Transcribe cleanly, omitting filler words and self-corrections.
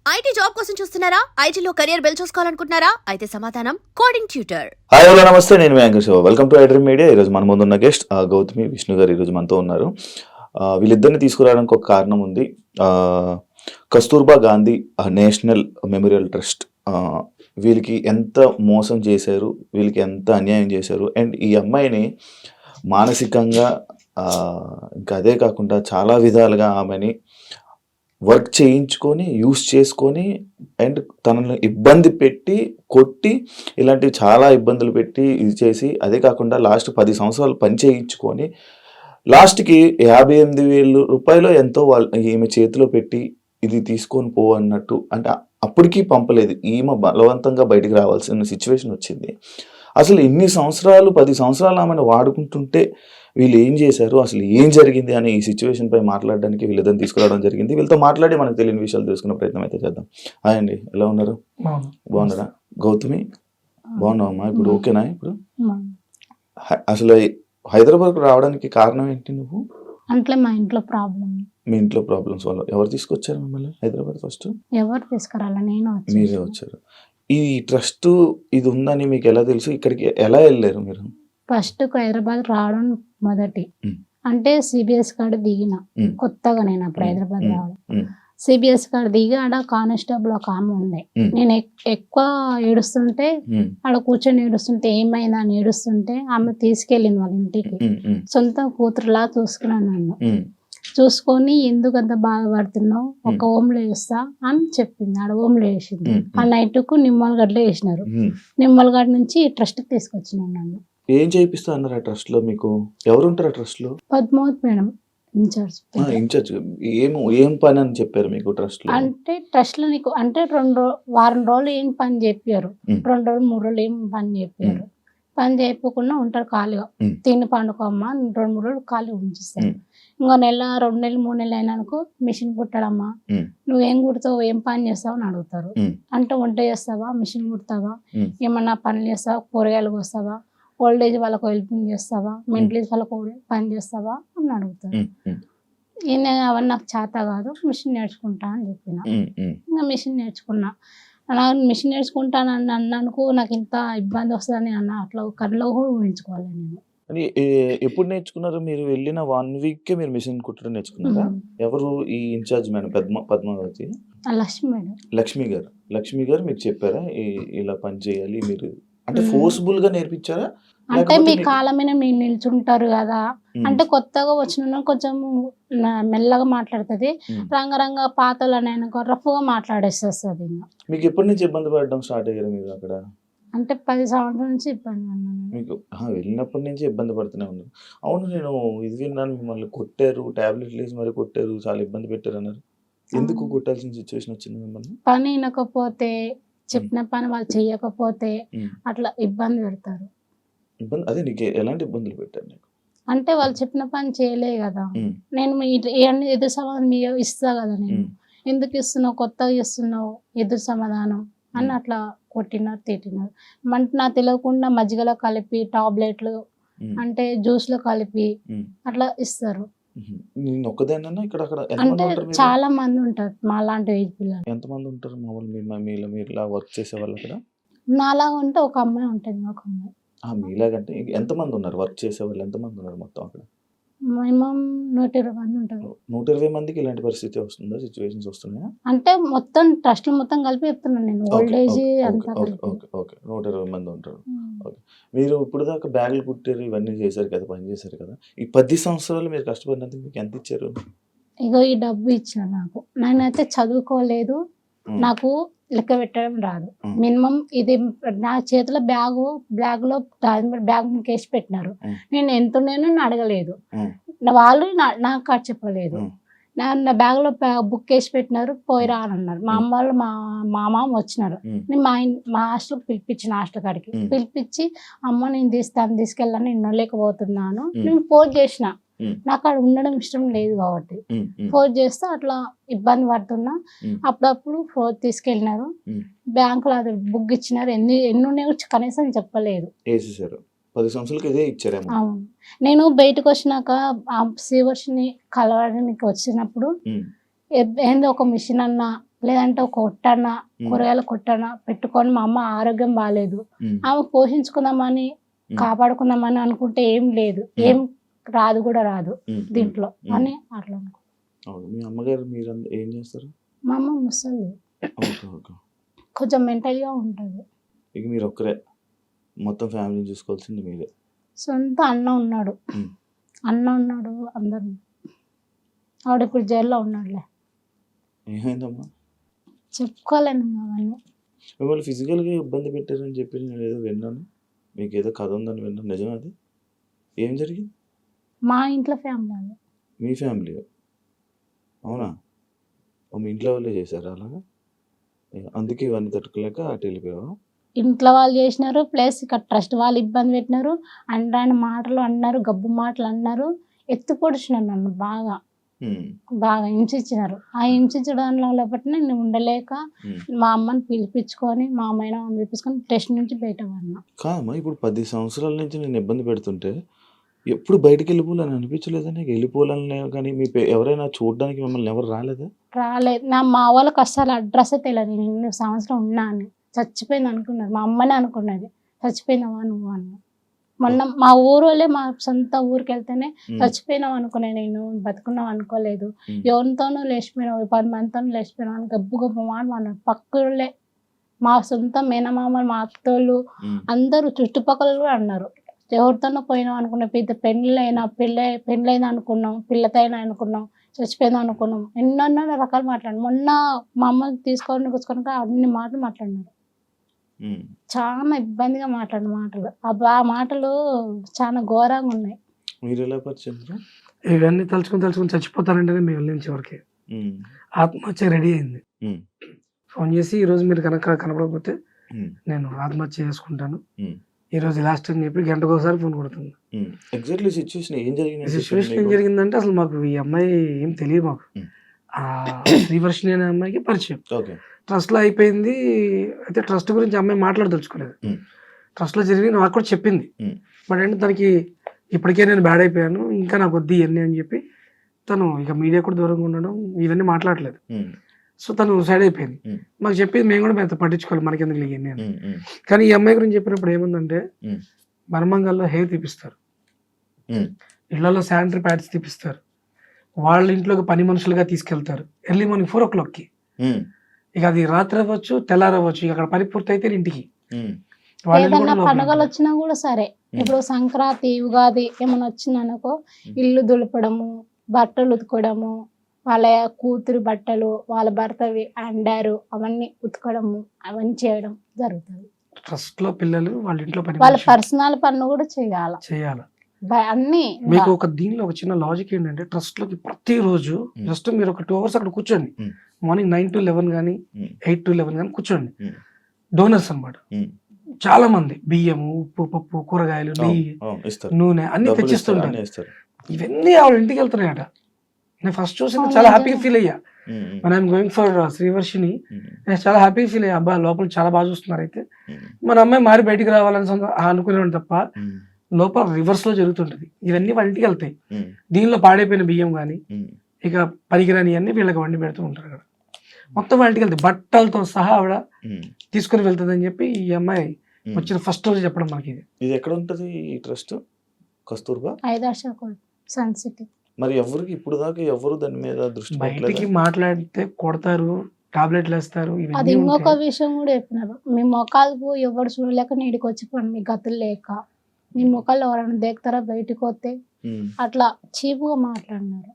IT job కోసం చూస్తున్నారా? ఐటీలో కెరియర్ బిల్డ్ చూసుకోవాలనుకుంటున్నారా? అయితే సమాధానం coding tutor. Hi hello namaste, నేను మీ anchor Shiva. Welcome to iDream Media. ఈరోజు మన ముందున్న గెస్ట్ గౌతమి విష్ణు గారు ఈరోజు మనతో ఉన్నారు. వీళ్ళిద్దరిని తీసుకురావడానికి ఒక కారణం ఉంది. Kasturba Gandhi national memorial trust వీళ్ళకి ఎంత మోసం చేశారు, వీళ్ళకి ఎంత అన్యాయం చేశారు, అండ్ ఈ అమ్మాయిని మానసికంగా ఇంకా అదే కాకుండా చాలా విధాలుగా ఆమెని వర్క్ చేయించుకొని యూస్ చేసుకొని అండ్ తనను ఇబ్బంది పెట్టి కొట్టి ఇలాంటివి చాలా ఇబ్బందులు పెట్టి ఇది చేసి, అదే కాకుండా లాస్ట్ 10 సంవత్సరాలు పని చేయించుకొని లాస్ట్కి 58,000 రూపాయలు ఎంతో ఈమె చేతిలో పెట్టి ఇది తీసుకొని పో అన్నట్టు, అంటే అప్పటికీ పంపలేదు. ఈమె బలవంతంగా బయటికి రావాల్సిన సిచ్యువేషన్ వచ్చింది. అసలు ఇన్ని సంవత్సరాలు 10 సంవత్సరాలు ఆమెను వాడుకుంటుంటే వీళ్ళు ఏం చేశారు, అసలు ఏం జరిగింది అనే ఈ సిచ్యువేషన్ పై మాట్లాడడానికి వీళ్ళిద్దరిని తీసుకురావడం జరిగింది. వీళ్ళతో మాట్లాడి మనకు తెలియని విషయాలు తెలుసుకునే ప్రయత్నం అయితే చేద్దాం. హాయ్ అండి, ఎలా ఉన్నారు? బాగున్నారా? గౌతమి బాగున్నావమ్మా? ఇప్పుడు ఓకేనా? ఇప్పుడు అసలు హైదరాబాద్కు రావడానికి కారణం ఏంటి? నువ్వు అంటే మా ఇంట్లో ప్రాబ్లం. మీ ఇంట్లో ప్రాబ్లమ్స్ వల్ల ఎవరు తీసుకొచ్చారు మిమ్మల్ని హైదరాబాద్? ఫస్ట్ ఎవరు తీసుకురాలా, నేను మీరే వచ్చారు. ఈ ట్రస్ట్ ఇది ఉందని మీకు ఎలా తెలుసు? ఇక్కడికి ఎలా వెళ్ళారు మీరు? ఫస్ట్ హైదరాబాద్ రావడం మొదటి అంటే సిబిఎస్ కాడ దిగిన కొత్తగా, నేను అప్పుడు హైదరాబాద్ రావడం సిబిఎస్ కాడ దిగి ఆడ కానిస్టేబుల్ ఒక ఆమె ఉండే. నేను ఎక్కువ ఏడుస్తుంటే ఆడ కూర్చొని ఏడుస్తుంటే ఏమైందా అని ఏడుస్తుంటే ఆమె తీసుకెళ్ళింది వాళ్ళ ఇంటికి. సొంత కూతురులా చూసుకున్నాను నన్ను. చూసుకొని ఎందుకు అంత బాధపడుతున్నావు, ఒక ఓమ్లో వేస్తా అని చెప్పింది. ఆడ ఓమ్లో వేసింది. ఆ నైట్కు నిమ్మలగడ్డలో వేసినారు. నిమ్మలగడ్డ నుంచి ట్రస్ట్కి తీసుకొచ్చినాను నన్ను. ఏం చేయిస్తా అన్నారు ఆ ట్రస్ట్ లో? మీకు ఎవరు ఉంటారు ఆ ట్రస్ట్ లో? Padmavathi madam in charge. ఏం పని అని చెప్పారు మీకు ట్రస్ట్ లో? అంటే ట్రస్ట్ లో నీకు అంటే వారం రోజులు ఏం పని చెప్పారు, 2 రోజులు 3 రోజులు ఏం పని చెప్పారు. పని చేయకుండా ఉంటారు ఖాళీగా. తిని పండుకోమ్మా 2-3 రోజులు ఖాళీ ఉంచిస్తారు. ఇంకో నెల 2 నెలలు 3 నెలలు అయినానుకో మిషన్ కుట్టడమ్మా, నువ్వేం కుడతావు, ఏం పని చేస్తావు అని అడుగుతారు. అంటే వంట చేస్తావా, మిషన్ కుడతావా, ఏమన్నా పనులు చేస్తావా, కూరగాయలు కోస్తావా, ఓల్డ్ ఏజ్ వాళ్ళకు హెల్పింగ్ చేస్తావా, మెంటల్ ఏజ్ వాళ్ళకు పని చేస్తావా అని అడుగుతారు. ఈయన అవన్నీ నాకు చేత కాదు, మిషన్ నేర్చుకుంటా అని చెప్పిన. ఇంకా మిషన్ నేర్చుకున్నా. నాకు మిషన్ నేర్చుకుంటానని అన్నానుకో నాకు ఇంత ఇబ్బంది వస్తుందని అన్న అట్లా కళ్ళలో కూడా ఊహించుకోవాలి నేను. ఎప్పుడు నేర్చుకున్నారు మీరు? వెళ్ళిన 1 వీక్ మీరు మిషన్ కుట్టడం నేర్చుకున్నారా? ఎవరు ఈ ఇన్ఛార్జ్ మేడం? పద్మావతి లక్ష్మి గారు మీకు చెప్పారా ఇలా పని చేయాలి మీరు? అంటే ఫోర్స్ఫుల్ గా నేర్పించారా? అంటే మీ కాళ్ళ మీద మీరు నిల్చుంటారు కదా, అంటే కొత్తగా వచ్చిన కొంచెం మెల్లగా మాట్లాడుతుంది, రంగరంగ పాతలు అని రఫ్గా మాట్లాడేస్తుంది. మీకు ఎప్పటి నుంచి ఇబ్బంది పడడం స్టార్ట్ అయ్యారు మీరు అక్కడ? అంటే 10 సంవత్సరాల నుంచి ఇబ్బంది పడినాను. మీకు వెళ్ళినప్పటి నుంచి ఇబ్బంది పడుతూనే ఉన్నారు. అవును, నేను ఇది విన్నాను, మిమ్మల్ని కొట్టారు, టాబ్లెట్లు వేసి మరి కొట్టారు, చాలా ఇబ్బంది పెట్టారు అన్నారు. ఎందుకు కొట్టాల్సిన సిచ్యువేషన్ వచ్చింది మిమ్మల్ని? పని వినకపోతే, చెప్పిన పని వాళ్ళు చెయ్యకపోతే అట్లా ఇబ్బంది పెడతారు. అదే నీకు ఎలాంటి ఇబ్బందులు పెట్టారు నీకు? అంటే వాళ్ళు చెప్పిన పని చేయలే కదా, నేను ఎదురు సమాధానం మీరు ఇస్తా కదా, నేను ఎందుకు ఇస్తున్నావు, కొత్తగా ఇస్తున్నావు ఎదురు సమాధానం అని అట్లా కొట్టినారు, తిట్టినారు. అంటే నాకు తెలియకుండా మజ్జిగలో కలిపి టాబ్లెట్లు అంటే జ్యూస్లో కలిపి అట్లా ఇస్తారు. అంటే చాలా మంది ఉంటారు మా లాంటి ఏజ్ పిల్లలు. ఎంతమంది ఉంటారు మామూలు మీరు ఇలా వర్క్ చేసే వాళ్ళు అక్కడ? నాలాగా ఉంటే ఒక అమ్మాయి ఉంటుంది, ఒక అమ్మాయి. మీలాగంటే ఎంతమంది ఉన్నారు వర్క్ చేసే వాళ్ళు? ఎంతమంది ఉన్నారు మొత్తం అక్కడ? మినిమం 120 మంది ఉంటారు. 120 మందికి ఇలాంటి పరిస్థితి వస్తుందా, సిచ్యువేషన్స్ వస్తున్నాయా? అంటే మొత్తం ట్రస్ట్ మొత్తం కలిపి చెప్తున్నాను నేను, ఓల్డ్ ఏజ్ అంతా. 120 మంది ఉంటారు. మీరు ఇప్పుడు దాకా బ్యాగులు కుట్టారు, ఇవన్నీ చేశారు కదా, పని చేశారు కదా, ఈ 10 సంవత్సరాలు మీరు కష్టపడినందుకు మీకు ఎంత ఇచ్చారు? ఇగో ఈ డబ్బు ఇచ్చారు నాకు. నేనైతే చదువుకోలేదు, నాకు లెక్క పెట్టడం రాదు. మినిమం ఇది నా చేతిలో బ్యాగ్లో బ్యాగ్ కేసి పెట్టినారు. నేను ఎంత ఉన్నానో అడగలేదు, వాళ్ళు నాకు కాదు చెప్పలేదు. నా బ్యాగ్లో బుక్ వేసి పెట్టినారు, పోయిరా అని అన్నారు. మా అమ్మ వాళ్ళు మా మామ వచ్చినారు. నేను మా హాస్టల్కి పిలిపించిన, హాస్టల్ కాడికి పిలిపించి అమ్మ నేను తీసుకెళ్ళాను, నేను ఉండలేకపోతున్నాను. నేను ఫోన్ చేసిన, నాకు అక్కడ ఉండడం ఇష్టం లేదు కాబట్టి ఫోన్ చేస్తే అట్లా ఇబ్బంది పడుతున్నా. అప్పుడప్పుడు ఫోన్ తీసుకెళ్ళినారు, బ్యాంకులో అది బుక్ ఇచ్చినారు. ఎన్ని ఉన్నాయో కనీసం చెప్పలేదు. 10 సంవత్సరాలకి ఇదే ఇచ్చారేమో. అవును. నేను బయటకు వచ్చినాక శ్రీవర్షిని కలవడానికి వచ్చినప్పుడు ఏందో ఒక మిషన్ అన్న లేదంటే ఒక కొట్టన్న కూరగాయల కొట్టన్న పెట్టుకొని మా అమ్మ ఆరోగ్యం బాగాలేదు, ఆమె పోషించుకుందామని కాపాడుకుందామని అనుకుంటే ఏం లేదు, ఏం రాదు కూడా రాదు దీంట్లో అని అట్లా అనుకో. అవును. మీ అమ్మగారు మీరు ఏం చేస్తారు? మా అమ్మ ముసలి, ఓకే ఓకే. కొంచెం మెంటల్గా ఉంటుంది. ఇక మీరు ఒక్కరే మొత్తం ఫ్యామిలీని చూసుకోవాల్సింది మీరే. సొంత అన్న ఉన్నాడు, అందరు. ఆవిడ ఇప్పుడు జైల్లో ఉన్నాడులే. ఏమైందమ్మా? చెప్పుకోలేను అవన్నీ. మిమ్మల్ని ఫిజికల్గా ఇబ్బంది పెట్టారని చెప్పి నేను ఏదో విన్నాను, మీకు ఏదో కథ ఉందని విన్నాను, నిజం అది? ఏం జరిగింది? మా ఇంట్లో ఫ్యామిలీ అది. మీ ఫ్యామిలీ? అవునా? మీ ఇంట్లో వాళ్ళే చేశారు అలాగా? అందుకే ఇవన్నీ తట్టుకోలేక అటు వెళ్ళిపోయావా? ఇంట్లో వాళ్ళు చేసినారు, ప్లస్ ఇక్కడ ట్రస్ట్ వాళ్ళు ఇబ్బంది పెట్టినారు, అండ్రాని మాటలు అన్నారు, గబ్బు మాటలు అన్నారు, ఎత్తు పొడిచినారు నన్ను బాగా హింసించినారు. ఆ హింసించడంలో బట్టి నేను ఉండలేక మా అమ్మని పిలిపించుకొని మా అమ్మాయిని పిలిపించుకొని టెస్ట్ నుంచి బయట పడినా. కాదమ్మా, ఇప్పుడు 10 సంవత్సరాల నుంచి నేను ఇబ్బంది పెడుతుంటే ఎప్పుడు బయటకు వెళ్ళిపోవాలని అనిపించలేదా నీకు? వెళ్ళిపోవాలని కానీ మీ ఎవరైనా చూడడానికి మిమ్మల్ని ఎవరు రాలేదా? రాలేదు. మా వాళ్ళకి అస్సలు అడ్రస్ తెలియదు, నేను ఇన్ని సంవత్సరం ఉన్నా అని. చచ్చిపోయింది అనుకున్నారు, మా అమ్మనే అనుకున్నది చచ్చిపోయినావా నువ్వు అన్న. మొన్న మా ఊరోళ్ళే, మా సొంత ఊరికి వెళ్తేనే చచ్చిపోయినావు అనుకునే, నేను బతుకున్నావు అనుకోలేదు, ఎవరితోనూ లేచిపోయినావు, 10 మందితోనూ లేచిపోయినావు అని గబ్బు మాట్లాడు. పక్కలే మా సొంత మేనమామలు, మా అత్తోళ్ళు అందరూ చుట్టుపక్కల కూడా అన్నారు, ఎవరితోనో పోయినావు అనుకున్నాం, పెళ్ళైనా అనుకున్నాం, పిల్లతైనా అనుకున్నాం, చచ్చిపోయిందా అనుకున్నాం, ఎన్నెన్నో రకాలు మాట్లాడు. మొన్న మా అమ్మ తీసుకొని కూర్చొని అన్ని మాటలు మాట్లాడినారు. చాలా ఇబ్బందిగా మాట్లాడిన మాటలు, ఆ మాటలు చాలా ఘోరంగా ఉన్నాయి. మీరు ఎలా పరిచయం? ఇవన్నీ తలుచుకొని చచ్చిపోతానంటేనే మేము వెళ్ళిన చివరికి ఆత్మహత్య రెడీ అయింది. ఫోన్ చేసి ఈరోజు మీరు కనుక కనపడకపోతే నేను ఆత్మహత్య చేసుకుంటాను, ఈరోజు లాస్ట్ అని చెప్పి గంటకు ఒకసారి ఫోన్ కొడుతుంది. ఎగ్జాక్ట్లీ సిచ్యువేషన్ ఏం జరిగిందంటే అసలు మాకు ఈ అమ్మాయి ఏం తెలియదు, మాకు శ్రీవర్షిణి అనే అమ్మాయికి పరిచయం ట్రస్ట్లో అయిపోయింది. అయితే ట్రస్ట్ గురించి అమ్మాయి మాట్లాడదలుచుకోలేదు, ట్రస్ట్లో జరిగి నాకు కూడా చెప్పింది. బట్ అంటే తనకి ఇప్పటికే నేను బ్యాడ్ అయిపోయాను, ఇంకా నాకు వద్దు ఇవన్నీ అని చెప్పి తను ఇక మీడియా కూడా దూరంగా ఉండడం, ఇవన్నీ మాట్లాడలేదు. సో తను సైడ్ అయిపోయింది. మాకు చెప్పింది మేము కూడా మేము పట్టించుకోవాలి, మనకి ఎందుకు ఇవన్నీ అని. కానీ ఈ అమ్మాయి గురించి చెప్పినప్పుడు ఏముందంటే, మర్మంగల్లో హెయిర్ తీపిస్తారు, ఇళ్లలో శానిటరీ ప్యాడ్స్ తీపిస్తారు, వాళ్ళ ఇంట్లోకి పని మనుషులుగా తీసుకెళ్తారు ఎర్లీ మార్నింగ్ 4 o'clockకి. ఇక అది రాత్రి అవ్వచ్చు, తెల్లారవ్వచ్చు, ఇక అక్కడ పని పూర్తి అయితే ఇంటికి. ఏదన్నా పండుగలు వచ్చినా కూడా సరే, ఇప్పుడు సంక్రాంతి, ఉగాది ఏమైనా వచ్చిందనుకో, ఇల్లు దులపడము, బట్టలు ఉతుకోవడము, వాళ్ళ కూతురు బట్టలు వాళ్ళ భర్తవి అండారు అవన్నీ ఉతకడము, అవన్నీ చేయడం జరుగుతుంది. ట్రస్ట్ లో పిల్లలు వాళ్ళ ఇంట్లో పని, వాళ్ళ పర్సనల్ పనులు కూడా చేయాలి. అన్ని మీకు ఒక దీనిలో ఒక చిన్న లాజిక్ ఏంటంటే, ట్రస్ట్ లోకి ప్రతిరోజు జస్ట్ మీరు ఒక 2 hours అక్కడ కూర్చోండి, మార్నింగ్ 9 to 11 కానీ 8 to 11 కానీ కూర్చోండి. డోనర్స్ అన్నమాట, చాలా మంది బియ్యము, ఉప్పు, పప్పు, కూరగాయలు, నెయ్యి, నూనె అన్ని తెచ్చిస్తుంటారు. ఇవన్నీ వాళ్ళ ఇంటికి వెళ్తున్నాయట. నేను ఫస్ట్ చూసి చాలా హ్యాపీగా ఫీల్ అయ్యా. మన ఐఎమ్ గోయింగ్ ఫర్ శ్రీవర్షిని, నేను చాలా హ్యాపీగా ఫీల్ అయ్యా. అబ్బా లోపల చాలా బాగా చూస్తున్నారు. అయితే మన అమ్మాయి మారి బయటికి రావాలని అనుకునేవాడు తప్ప లోపల రివర్స్ లో జరుగుతుంటది. ఇవన్నీ వాళ్ళ ఇంటికి వెళ్తాయి. దీనిలో పాడైపోయిన బియ్యం కానీ ఇక పనికిరాని అన్ని వీళ్ళకి వండి పెడుతూ ఉంటారు కదా, మొత్తం వాళ్ళ ఇంటికి వెళ్తాయి. బట్టలతో సహా ఆవిడ తీసుకుని వెళ్తుంది అని చెప్పి ఈ అమ్మాయి వచ్చిన ఫస్ట్ రోజు చెప్పడం మనకి. ఇది ఎక్కడ ఉంటది ఈ ట్రస్ట్? Kasturba sun city. మరి ఎవరికి ఇప్పుడు దాకా ఎవరు దాని మీద దృష్టి బయటికి మాట్లాడితే కొడతారు, టాబ్లెట్లు వేస్తారు. అది ఇంకొక విషయం కూడా చెప్పినారు, మీ మొఖాలకు ఎవరు చూడలేక నీడికి వచ్చి మీ గతులు లేక మీ మొఖాలు ఎవరైనా దేకుతారా బయటకు వస్తే, అట్లా చీపుగా మాట్లాడినారు.